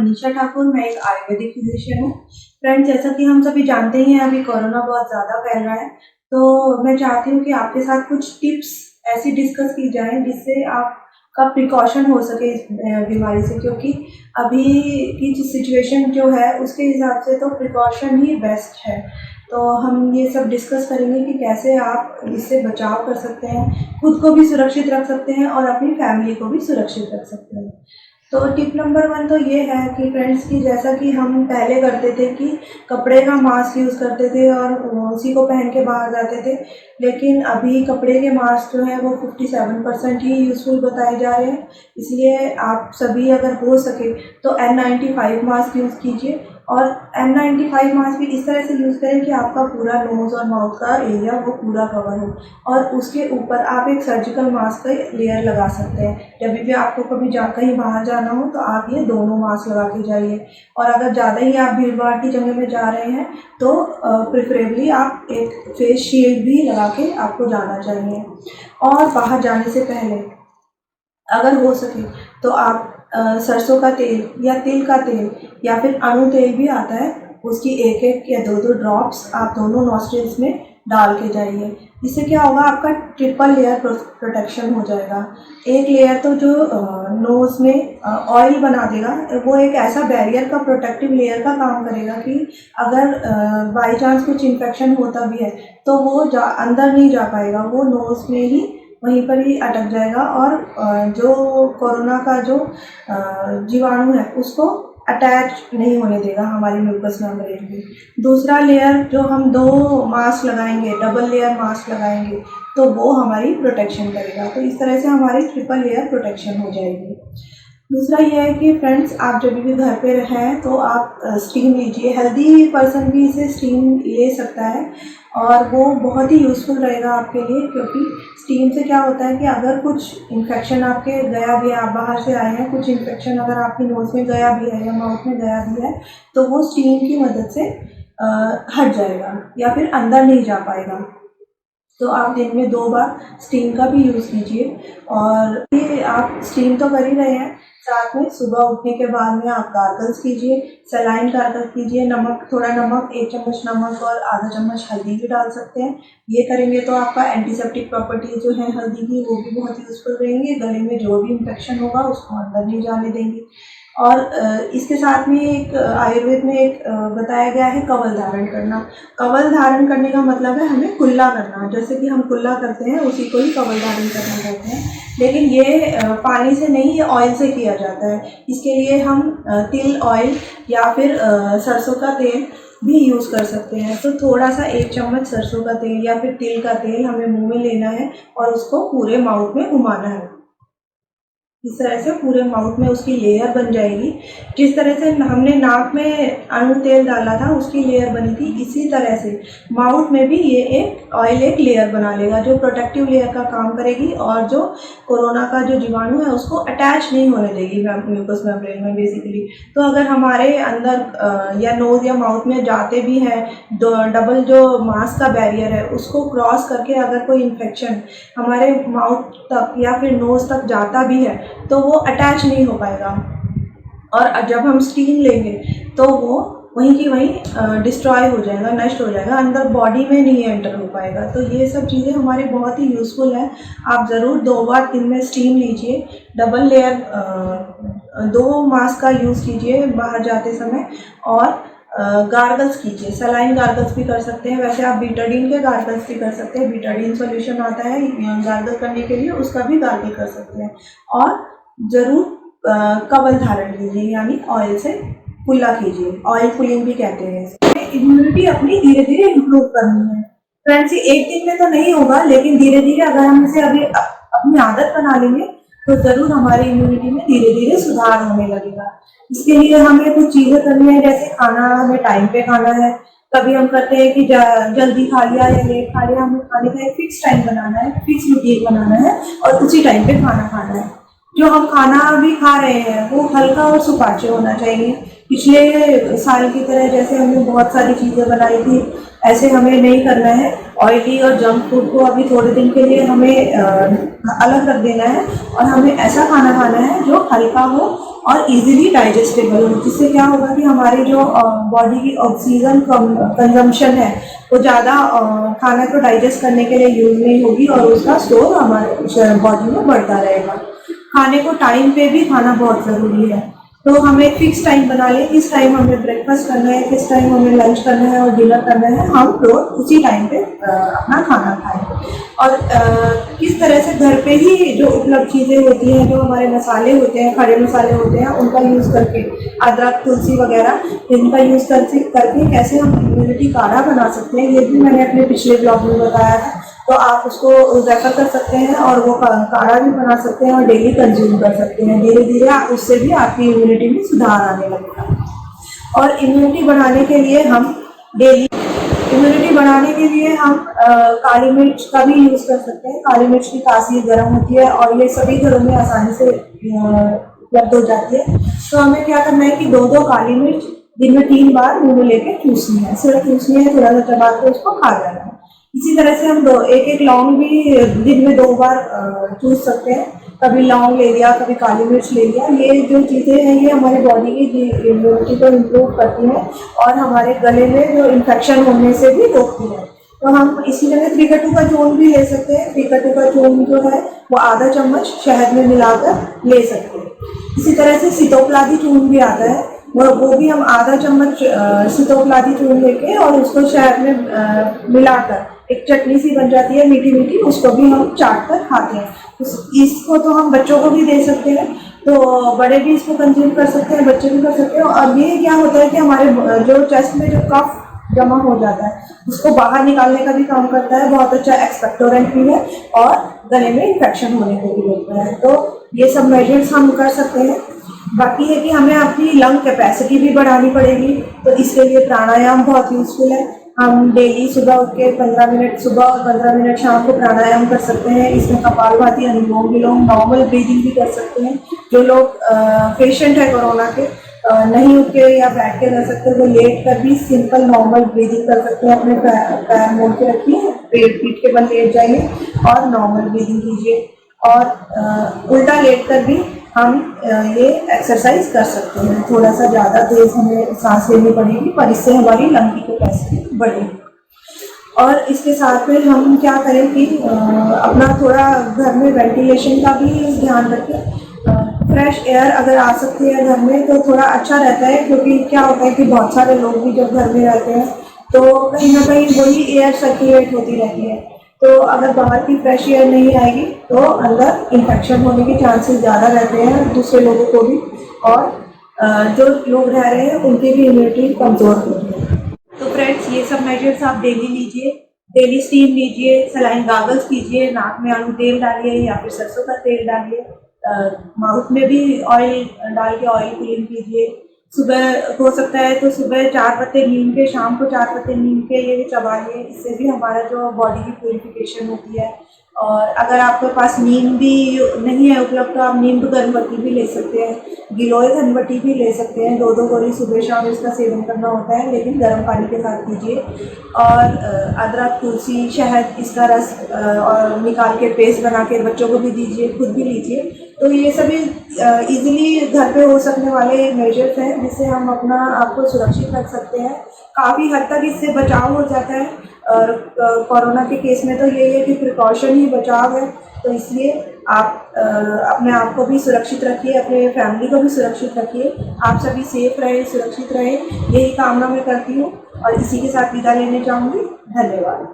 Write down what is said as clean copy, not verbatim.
मनीषा ठाकुर, मैं एक आयुर्वेदिक फिजिशियन हूँ। फ्रेंड्स, जैसा कि हम सभी जानते ही हैं, अभी कोरोना बहुत ज़्यादा फैल रहा है, तो मैं चाहती हूँ कि आपके साथ कुछ टिप्स ऐसी डिस्कस की जाएँ जिससे आपका प्रिकॉशन हो सके इस बीमारी से, क्योंकि अभी की जो सिचुएशन जो है उसके हिसाब से तो प्रिकॉशन ही बेस्ट है। तो हम ये सब डिस्कस करेंगे कि कैसे आप इससे बचाव कर सकते हैं, खुद को भी सुरक्षित रख सकते हैं और अपनी फैमिली को भी सुरक्षित रख सकते हैं। तो टिप नंबर 1 तो ये है कि फ्रेंड्स, कि जैसा कि हम पहले करते थे कि कपड़े का मास्क यूज़ करते थे और उसी को पहन के बाहर जाते थे, लेकिन अभी कपड़े के मास्क जो हैं वो 57% ही यूज़फुल बताए जा रहे हैं। इसलिए आप सभी अगर हो सके तो N95 मास्क यूज़ कीजिए, और N95 मास्क भी इस तरह से यूज़ करें कि आपका पूरा नोज़ और माउथ का एरिया वो पूरा कवर हो, और उसके ऊपर आप एक सर्जिकल मास्क का लेयर लगा सकते हैं। जब भी आपको कभी कहीं बाहर जाना हो तो आप ये दोनों मास्क लगा के जाइए, और अगर ज़्यादा ही आप भीड़-भाड़ की जगह में जा रहे हैं तो प्रेफरेबली आप एक फेस शील्ड भी लगा के आपको जाना चाहिए। और बाहर जाने से पहले अगर हो सके तो आप सरसों का तेल या तिल का तेल या फिर अणु तेल भी आता है, उसकी एक-एक या दो-दो ड्रॉप्स आप दोनों नॉस्ट्रिल्स में डाल के जाइए। इससे क्या होगा, आपका ट्रिपल लेयर प्रोटेक्शन हो जाएगा। एक लेयर तो जो नोज़ में ऑयल बना देगा, वो एक ऐसा बैरियर का प्रोटेक्टिव लेयर का काम करेगा कि अगर बाई चांस कुछ इन्फेक्शन होता भी है तो वो अंदर नहीं जा पाएगा, वो नोज़ में ही वहीं पर ही अटक जाएगा और जो कोरोना का जो जीवाणु है उसको अटैच नहीं होने देगा हमारी म्यूकस मेम्ब्रेन में। दूसरा लेयर जो हम 2 मास्क लगाएंगे, डबल लेयर मास्क लगाएंगे, तो वो हमारी प्रोटेक्शन करेगा। तो इस तरह से हमारी ट्रिपल लेयर प्रोटेक्शन हो जाएगी। दूसरा ये है कि फ्रेंड्स, आप जब भी घर पे हैं तो आप स्टीम लीजिए। हेल्दी पर्सन भी इसे स्टीम ले सकता है और वो बहुत ही यूज़फुल रहेगा आपके लिए, क्योंकि स्टीम से क्या होता है कि अगर कुछ इन्फेक्शन आपके गया भी है, आप बाहर से आए हैं, कुछ इन्फेक्शन अगर आपकी नोज़ में गया भी है या माउथ में गया भी है, तो वो स्टीम की मदद से हट जाएगा या फिर अंदर नहीं जा पाएगा। तो आप दिन में 2 बार स्टीम का भी यूज़ कीजिए। और ये आप स्टीम तो कर ही रहे हैं, साथ में सुबह उठने के बाद में आप गार्गल्स कीजिए, सलाइन गार्गल कीजिए। थोड़ा नमक, 1 चम्मच नमक और आधा चम्मच हल्दी भी डाल सकते हैं। ये करेंगे तो आपका एंटीसेप्टिक प्रॉपर्टी जो है हल्दी की, वो भी बहुत यूज़फुल रहेंगे। गले में जो भी इन्फेक्शन होगा उसको अंदर नहीं जाने देंगे। और इसके साथ में एक आयुर्वेद में एक बताया गया है कवल धारण करना। कवल धारण करने का मतलब है हमें कुल्ला करना, जैसे कि हम कुल्ला करते हैं उसी को ही कवल धारण करना कहते हैं। लेकिन ये पानी से नहीं, ये ऑयल से किया जाता है। इसके लिए हम तिल ऑयल या फिर सरसों का तेल भी यूज़ कर सकते हैं। तो थोड़ा सा 1 चम्मच सरसों का तेल या फिर तिल का तेल हमें मुंह में लेना है और उसको पूरे माउथ में घुमाना है। इस तरह से पूरे माउथ में उसकी लेयर बन जाएगी। जिस तरह से हमने नाक में अणु तेल डाला था उसकी लेयर बनी थी, इसी तरह से माउथ में भी ये एक ऑयल एक लेयर बना लेगा जो प्रोटेक्टिव लेयर का काम करेगी और जो कोरोना का जो जीवाणु है उसको अटैच नहीं होने देगी म्यूकस मेम्ब्रेन में बेसिकली। तो अगर हमारे अंदर या नोज़ या माउथ में जाते भी हैं, डबल जो मास्क का बैरियर है उसको क्रॉस करके अगर कोई इन्फेक्शन हमारे माउथ तक या फिर नोज़ तक जाता भी है तो वो अटैच नहीं हो पाएगा, और जब हम स्टीम लेंगे तो वो वहीं की वहीं डिस्ट्रॉय हो जाएगा, नष्ट हो जाएगा, अंदर बॉडी में नहीं एंटर हो पाएगा। तो ये सब चीज़ें हमारी बहुत ही यूज़फुल हैं। आप ज़रूर 2 बार दिन में स्टीम लीजिए, डबल लेयर 2 मास्क का यूज़ कीजिए बाहर जाते समय, और गार्गल्स कीजिए। सलाइन गार्गल्स भी कर सकते हैं, वैसे आप बीटाडीन के गार्गल्स भी कर सकते हैं। बीटाडीन सॉल्यूशन आता है गार्गल करने के लिए, उसका भी गार्गल कर सकते हैं। और ज़रूर कवल धारण कीजिए, यानी ऑयल से कुल्ला कीजिए, ऑयल पुलिंग भी कहते हैं। इम्यूनिटी अपनी धीरे धीरे इम्प्रूव करनी है फ्रेंड्स। ये एक दिन में तो नहीं होगा, लेकिन धीरे धीरे अगर हम इसे अभी अपनी आदत बना लेंगे तो ज़रूर हमारी इम्यूनिटी में धीरे धीरे सुधार होने लगेगा। इसके लिए हमें कुछ चीज़ें करनी है, जैसे खाना हमें टाइम पे खाना है। कभी हम करते हैं कि जल्दी खा लिया या लेट खा लिया, हमें खाने का एक फिक्स टाइम बनाना है, फिक्स रूटीन बनाना है और उसी टाइम पे खाना खाना है। जो हम खाना भी खा रहे हैं वो हल्का और सुपाच्य होना चाहिए। पिछले साल की तरह जैसे हमने बहुत सारी चीज़ें बनाई थी, ऐसे हमें नहीं करना है। ऑयली और जंक फूड को अभी थोड़े दिन के लिए हमें अलग रख देना है और हमें ऐसा खाना खाना है जो हल्का हो और इजीली डाइजेस्टेबल हो, जिससे क्या होगा कि हमारी जो बॉडी की ऑक्सीजन कंजम्पशन है वो ज़्यादा खाना को डाइजेस्ट करने के लिए यूज नहीं होगी और उसका स्टोर हमारे बॉडी में बढ़ता रहेगा। खाने को टाइम पे भी खाना बहुत ज़रूरी है, तो हमें फिक्स टाइम बना लें, किस टाइम हमें ब्रेकफास्ट करना है, किस टाइम हमें लंच करना है और डिनर करना है, हम रोज उसी टाइम पे अपना खाना खाएं। और किस तरह से घर पे ही जो उपलब्ध चीज़ें होती हैं, जो हमारे मसाले होते हैं, खड़े मसाले होते हैं, उनका यूज़ करके, अदरक, तुलसी वगैरह इनका यूज़ करके कैसे हम इम्यूनिटी काढ़ा बना सकते हैं, ये भी मैंने अपने पिछले ब्लॉग में बताया था, तो आप उसको रेफर कर सकते हैं और वो काढ़ा भी बना सकते हैं और डेली कंज्यूम कर सकते हैं। धीरे धीरे उससे भी आपकी इम्यूनिटी में सुधार आने लगेगा। और इम्यूनिटी बढ़ाने के लिए हम डेली काली मिर्च का भी यूज़ कर सकते हैं। काली मिर्च की तासीर गर्म होती है और ये सभी घरों में आसानी से उपलब्ध हो जाती है। तो हमें क्या करना है कि 2-2 काली मिर्च दिन में 3 बार मुंह में लेके चूसनी है, सिर्फ चूसनी है, थोड़ा सा चबा के उसको खा जाना है। इसी तरह से हम एक लौंग भी दिन में 2 बार चूस सकते हैं, कभी लौंग ले लिया, कभी काली मिर्च ले लिया। ये जो चीज़ें हैं ये हमारे बॉडी की इम्यूनिटी को इम्प्रूव करती हैं और हमारे गले में जो इन्फेक्शन होने से भी रोकती है। तो हम इसी तरह त्रिकटु का चूर्ण भी ले सकते हैं। त्रिकटु का चूर्ण जो है वो आधा चम्मच शहद में मिलाकर ले सकते हैं। इसी तरह से सितोपलादी चूर्ण भी आता है, वो भी हम आधा चम्मच सितोपलादी चूर्ण लेके और उसको शहद में मिलाकर एक चटनी सी बन जाती है मीठी मीठी, उसको भी हम चाट कर खाते हैं। इसको तो हम बच्चों को भी दे सकते हैं, तो बड़े भी इसको कंज्यूम कर सकते हैं, बच्चे भी कर सकते हैं। और ये क्या होता है कि हमारे जो चेस्ट में जो कफ जमा हो जाता है उसको बाहर निकालने का भी काम करता है, बहुत अच्छा एक्सपेक्टोरेंट भी है और गले में इन्फेक्शन होने को भी रोकता है। तो ये सब मेजर्स हम कर सकते हैं। बाकी है कि हमें अपनी लंग कैपेसिटी भी बढ़ानी पड़ेगी, तो इसके लिए प्राणायाम बहुत यूजफुल है। हम डेली सुबह उठ के 15 मिनट सुबह और 15 मिनट शाम को प्राणायाम कर सकते हैं। इसमें कपालभाति, अनुलोम विलोम, नॉर्मल ब्रीदिंग भी कर सकते हैं। जो लोग पेशेंट है कोरोना के, नहीं उठ के या बैठ के कर सकते, वो लेट कर भी सिंपल नॉर्मल ब्रीदिंग कर सकते हैं। अपने पैर मोड़ के रखिए, पेट पीठ के बल लेट जाइए और नॉर्मल ब्रीदिंग कीजिए। और उल्टा लेट कर भी हम ये एक्सरसाइज कर सकते हैं। थोड़ा सा ज़्यादा तेज हमें सांस लेनी पड़ेगी, पर इससे हमारी लंग की कैपेसिटी बढ़ेगी। और इसके साथ में हम क्या करें कि अपना थोड़ा घर में वेंटिलेशन का भी ध्यान रखें। फ्रेश एयर अगर आ सकती है घर में तो थोड़ा अच्छा रहता है, क्योंकि क्या होता है कि बहुत सारे लोग भी जब घर में रहते हैं तो कहीं ना कहीं वही एयर सर्कुलेट होती रहती है। तो अगर बाहर की फ्रेश एयर नहीं आएगी तो अंदर इन्फेक्शन होने के चांसेस ज़्यादा रहते हैं दूसरे लोगों को भी, और जो लोग रह रहे हैं उनकी भी इम्यूनिटी कमज़ोर होती है। तो फ्रेंड्स, ये सब मेजर्स आप डेली लीजिए, डेली स्टीम लीजिए, सलाइन गागल्स कीजिए, नाक में आलू तेल डालिए या फिर सरसों का तेल डालिए, माउथ में भी ऑयल डाल के ऑयल क्लीन कीजिए। सुबह हो सकता है तो सुबह 4 पत्ते नीम के, शाम को 4 पत्ते नीम के ये चबाइए, इससे भी हमारा जो बॉडी की प्यूरिफिकेशन होती है। और अगर आपके पास नीम भी नहीं है उपलब्ध तो आप नीम घनवटी भी ले सकते हैं, गिलोय घनवटी भी ले सकते हैं। 2-2 गोली सुबह शाम इसका सेवन करना होता है, लेकिन गर्म पानी के साथ कीजिए। और अदरक, तुलसी, शहद इसका रस और निकाल के पेस्ट बना के बच्चों को भी दीजिए, खुद भी लीजिए। तो ये सभी इजीली घर पे हो सकने वाले मेजर्स हैं जिससे हम अपना आपको सुरक्षित रख सकते हैं। काफ़ी हद तक इससे बचाव हो जाता है। और कोरोना के केस में तो यही है कि प्रिकॉशन ही बचाव है, तो इसलिए आप अपने आप को भी सुरक्षित रखिए, अपने फैमिली को भी सुरक्षित रखिए। आप सभी सेफ रहें, सुरक्षित रहें, यही कामना मैं करती हूँ और इसी के साथ विदा लेने चाहूँगी। धन्यवाद।